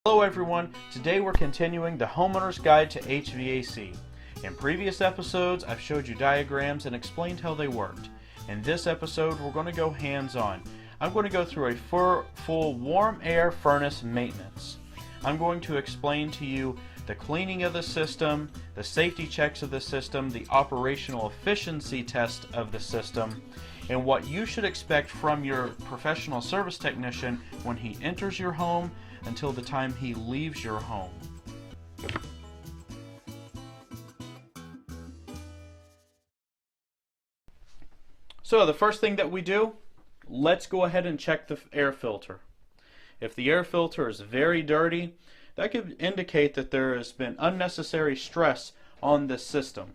Hello everyone, today we're continuing the Homeowner's Guide to HVAC. In previous episodes I've showed you diagrams and explained how they worked. In this episode we're going to go hands-on. I'm going to go through a full warm air furnace maintenance. I'm going to explain to you the cleaning of the system, the safety checks of the system, the operational efficiency test of the system, and what you should expect from your professional service technician when he enters your home until the time he leaves your home. So the first thing that we do, let's go ahead and check the air filter. If the air filter is very dirty, that could indicate that there has been unnecessary stress on this system.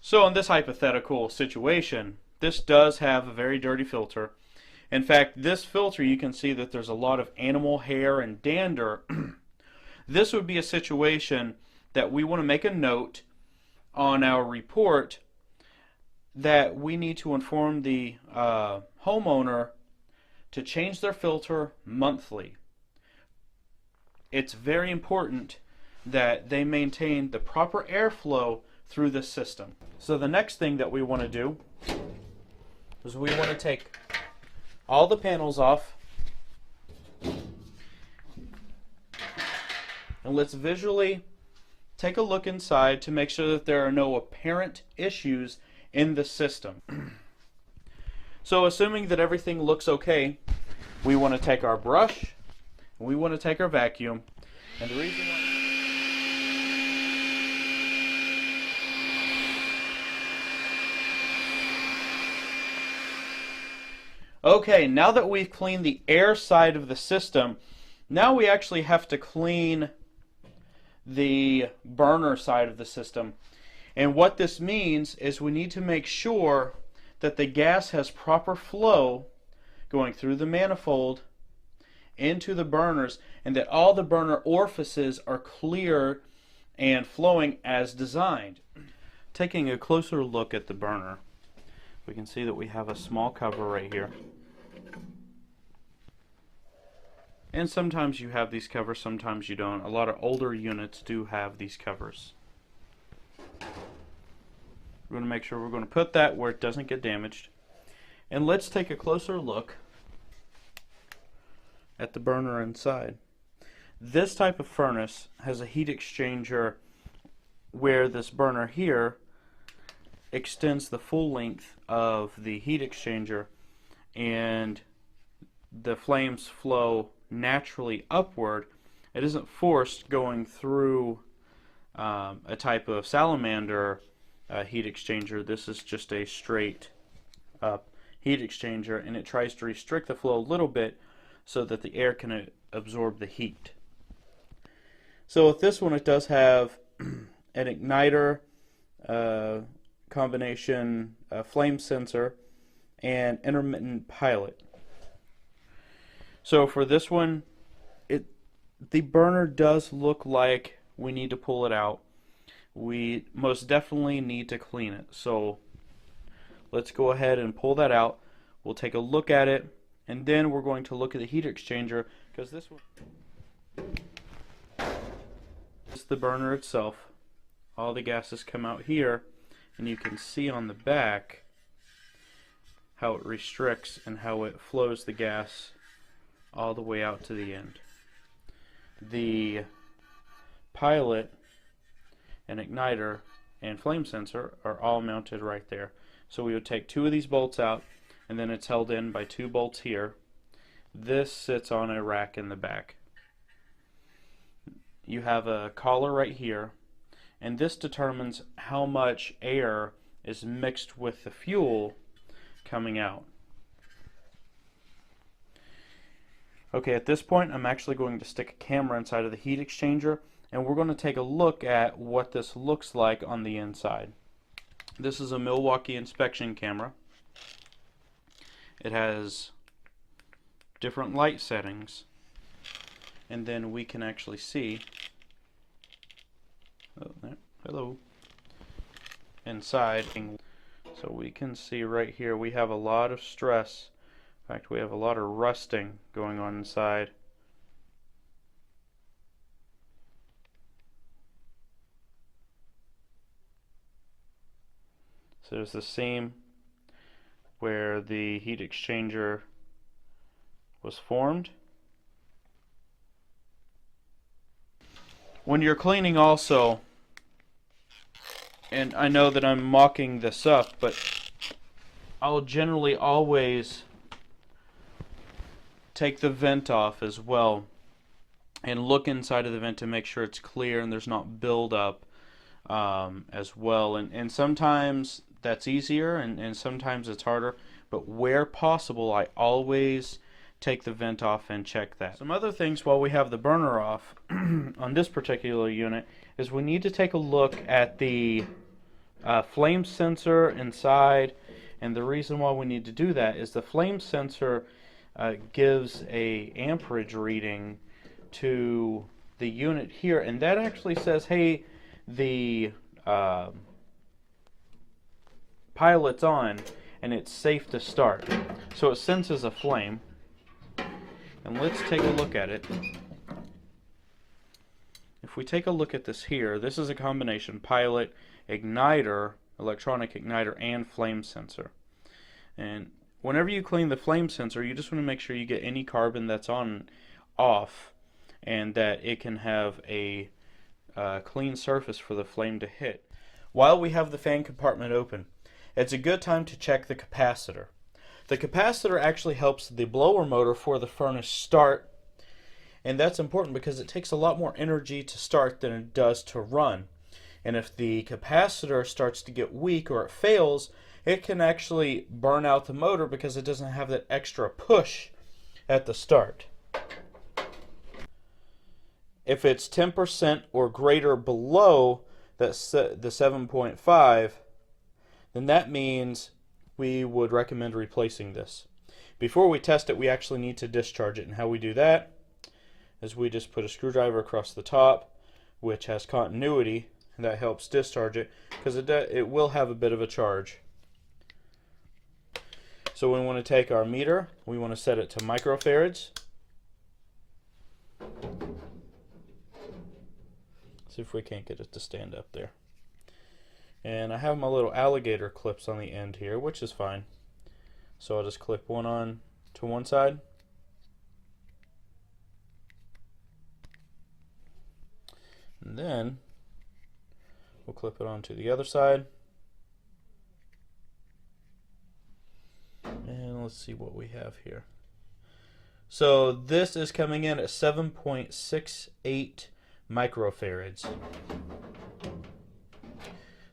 So in this hypothetical situation, this does have a very dirty filter. In fact, this filter, you can see that there's a lot of animal hair and dander. This would be a situation that we want to make a note on our report that we need to inform the homeowner to change their filter monthly. It's very important that they maintain the proper airflow through the system. So the next thing that we want to do is we want to take all the panels off, and let's visually take a look inside to make sure that there are no apparent issues in the system. So assuming that everything looks okay, we want to take our brush, and we want to take our vacuum, and the reason why okay, now that we've cleaned the air side of the system, now we actually have to clean the burner side of the system. And what this means is we need to make sure that the gas has proper flow going through the manifold into the burners, and that all the burner orifices are clear and flowing as designed. Taking a closer look at the burner, we can see that we have a small cover right here. And sometimes you have these covers, sometimes you don't. A lot of older units do have these covers. We're going to make sure we're going to put that where it doesn't get damaged. And let's take a closer look at the burner inside. This type of furnace has a heat exchanger where this burner here extends the full length of the heat exchanger, and the flames flow naturally upward. It isn't forced going through a type of salamander heat exchanger. This is just a straight up heat exchanger, and it tries to restrict the flow a little bit so that the air can absorb the heat. So with this one, it does have an igniter combination flame sensor and intermittent pilot. So for this one, the burner does look like we need to pull it out. We most definitely need to clean it. So let's go ahead and pull that out. We'll take a look at it, and then we're going to look at the heat exchanger, because this one is the burner itself. All the gases come out here, and you can see on the back how it restricts and how it flows the gas all the way out to the end. The pilot and igniter and flame sensor are all mounted right there. So we would take two of these bolts out, and then it's held in by two bolts here. This sits on a rack in the back. You have a collar right here, and this determines how much air is mixed with the fuel coming out. Okay, at this point I'm actually going to stick a camera inside of the heat exchanger, and we're going to take a look at what this looks like on the inside. This is a Milwaukee inspection camera. It has different light settings, and then we can actually see hello inside. So we can see right here we have a lot of stress In fact, we have a lot of rusting going on inside. So there's the seam where the heat exchanger was formed. When you're cleaning also, and I know that I'm mocking this up, but I'll generally always take the vent off as well and look inside of the vent to make sure it's clear and there's not buildup as well. And sometimes that's easier and sometimes it's harder, but where possible I always take the vent off and check that. Some other things while we have the burner off on this particular unit is we need to take a look at the flame sensor inside, and the reason why we need to do that is the flame sensor gives a amperage reading to the unit here, and that actually says, hey, the pilot's on and it's safe to start. So it senses a flame, and let's take a look at it. If we take a look at this here, this is a combination pilot, igniter, electronic igniter, and flame sensor. And whenever you clean the flame sensor, you just want to make sure you get any carbon that's on off, and that it can have a clean surface for the flame to hit. While we have the fan compartment open, it's a good time to check the capacitor. The capacitor actually helps the blower motor for the furnace start, and that's important because it takes a lot more energy to start than it does to run. And if the capacitor starts to get weak or it fails, it can actually burn out the motor because it doesn't have that extra push at the start. If it's 10% or greater below the 7.5, then that means we would recommend replacing this. Before we test it, we actually need to discharge it, and how we do that is we just put a screwdriver across the top, which has continuity, and that helps discharge it because it will have a bit of a charge. So we want to take our meter, we want to set it to microfarads. See if we can't get it to stand up there. And I have my little alligator clips on the end here, which is fine. So I'll just clip one on to one side. And then we'll clip it onto the other side. And let's see what we have here. So this is coming in at 7.68 microfarads.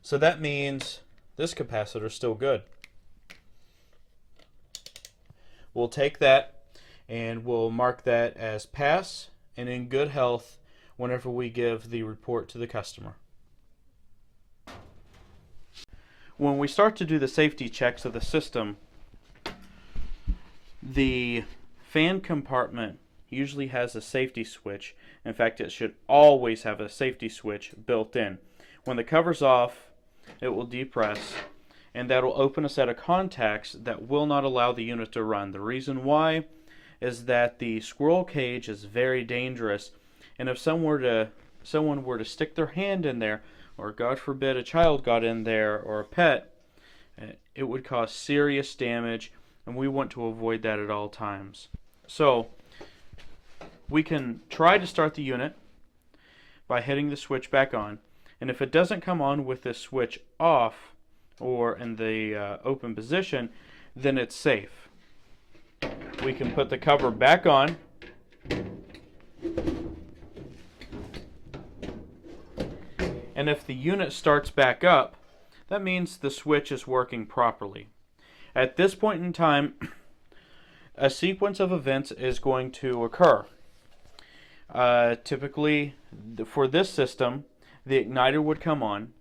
So that means this capacitor is still good. We'll take that and we'll mark that as pass and in good health whenever we give the report to the customer. When we start to do the safety checks of the system, the fan compartment usually has a safety switch. In fact, it should always have a safety switch built in. When the cover's off, it will depress, and that will open a set of contacts that will not allow the unit to run. The reason why is that the squirrel cage is very dangerous, and if someone were to stick their hand in there, or God forbid a child got in there, or a pet, it would cause serious damage, and we want to avoid that at all times. So we can try to start the unit by hitting the switch back on, and if it doesn't come on with this switch off or in the open position, then it's safe. We can put the cover back on, and if the unit starts back up, that means the switch is working properly. At this point in time, a sequence of events is going to occur. Typically, for this system, the igniter would come on.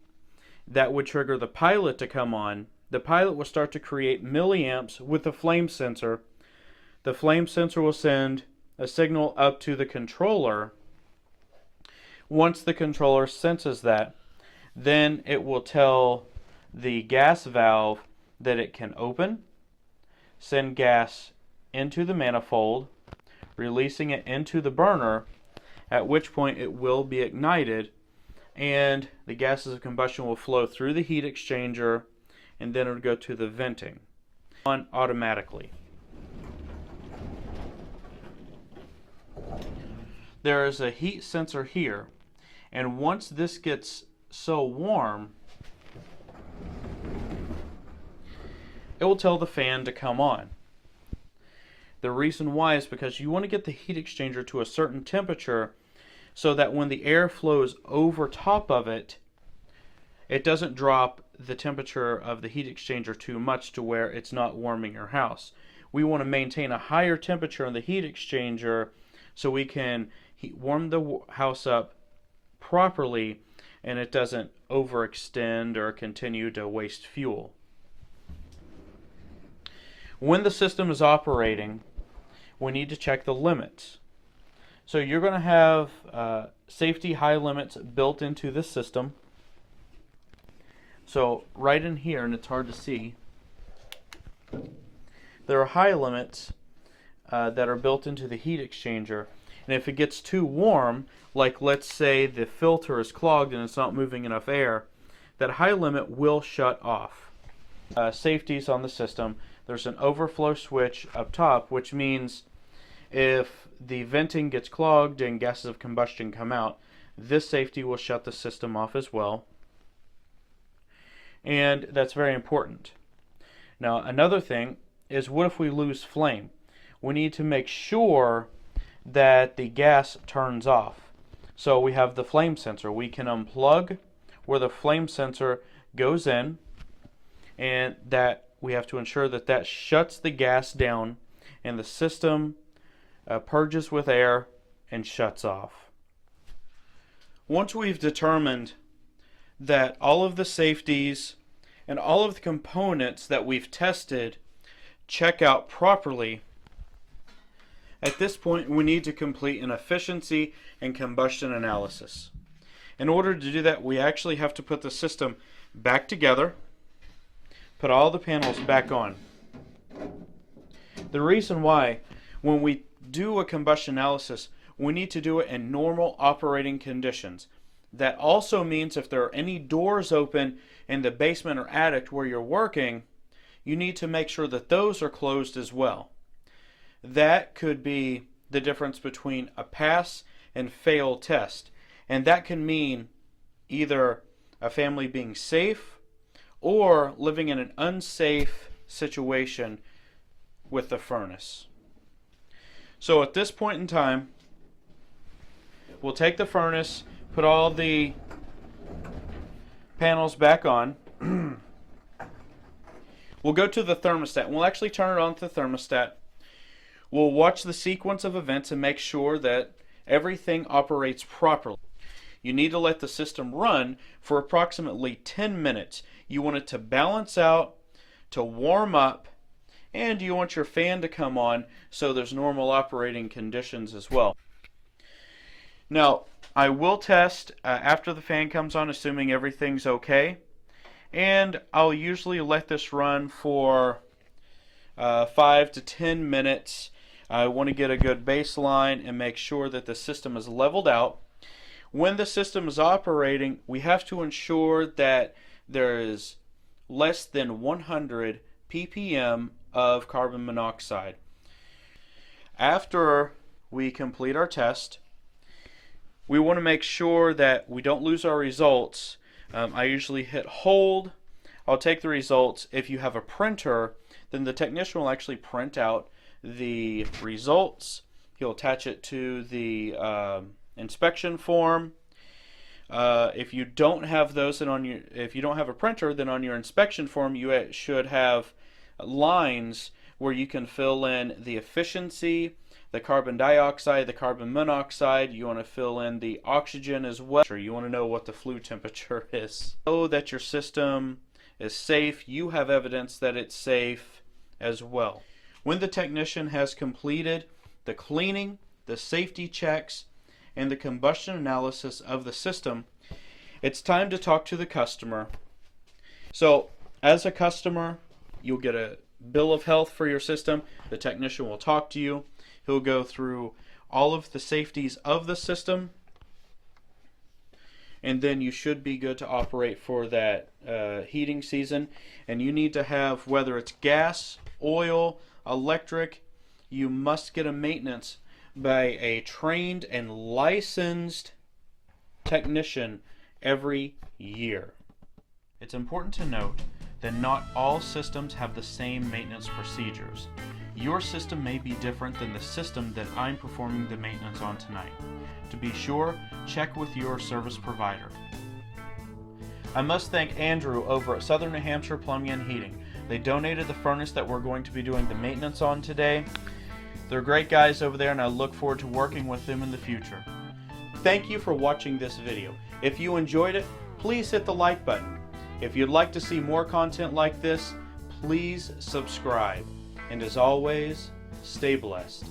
That would trigger the pilot to come on. The pilot will start to create milliamps with the flame sensor. The flame sensor will send a signal up to the controller. Once the controller senses that, then it will tell the gas valve that it can open, send gas into the manifold, releasing it into the burner, at which point it will be ignited and the gases of combustion will flow through the heat exchanger and then it will go to the venting on automatically. There is a heat sensor here, and once this gets so warm, it will tell the fan to come on. The reason why is because you want to get the heat exchanger to a certain temperature so that when the air flows over top of it, it doesn't drop the temperature of the heat exchanger too much to where it's not warming your house. We want to maintain a higher temperature in the heat exchanger so we can warm the house up properly and it doesn't overextend or continue to waste fuel. When the system is operating, we need to check the limits. So you're going to have safety high limits built into this system. So right in here, and it's hard to see, there are high limits that are built into the heat exchanger. And if it gets too warm, like let's say the filter is clogged and it's not moving enough air, that high limit will shut off. Safeties on the system, there's an overflow switch up top, which means if the venting gets clogged and gases of combustion come out, this safety will shut the system off as well. And that's very important. Now another thing is, what if we lose flame? We need to make sure that the gas turns off. So we have the flame sensor. We can unplug where the flame sensor goes in, and that we have to ensure that that shuts the gas down and the system purges with air and shuts off. Once we've determined that all of the safeties and all of the components that we've tested check out properly, at this point we need to complete an efficiency and combustion analysis. In order to do that, we actually have to put the system back together, put all the panels back on. The reason why, when we do a combustion analysis, we need to do it in normal operating conditions. That also means if there are any doors open in the basement or attic where you're working, you need to make sure that those are closed as well. That could be the difference between a pass and fail test. And that can mean either a family being safe or living in an unsafe situation with the furnace. So at this point in time, we'll take the furnace, put all the panels back on. We'll go to the thermostat, and we'll actually turn it on to the thermostat. We'll watch the sequence of events and make sure that everything operates properly. You need to let the system run for approximately 10 minutes. You want it to balance out, to warm up, and you want your fan to come on so there's normal operating conditions as well. Now, I will test after the fan comes on, assuming everything's okay, and I'll usually let this run for 5 to 10 minutes. I want to get a good baseline and make sure that the system is leveled out. When the system is operating, we have to ensure that there is less than 100 ppm of carbon monoxide. After we complete our test, we want to make sure that we don't lose our results. I usually hit hold. I'll take the results. If you have a printer, then the technician will actually print out the results. He'll attach it to the inspection form. If you don't have those, if you don't have a printer, then on your inspection form you should have lines where you can fill in the efficiency, the carbon dioxide, the carbon monoxide. You want to fill in the oxygen as well. You want to know what the flue temperature is. Know that your system is safe. You have evidence that it's safe as well. When the technician has completed the cleaning, the safety checks, and the combustion analysis of the system, it's time to talk to the customer. So as a customer, you'll get bill of health for your system. The technician will talk to you. He'll go through all of the safeties of the system, and then you should be good to operate for that heating season. And you need to have, whether it's gas, oil, electric, you must get a maintenance by a trained and licensed technician every year. It's important to note that not all systems have the same maintenance procedures. Your system may be different than the system that I'm performing the maintenance on tonight. To be sure, check with your service provider. I must thank Andrew over at Southern New Hampshire Plumbing and Heating. They donated the furnace that we're going to be doing the maintenance on today. They're great guys over there, and I look forward to working with them in the future. Thank you for watching this video. If you enjoyed it, please hit the like button. If you'd like to see more content like this, please subscribe. And as always, stay blessed.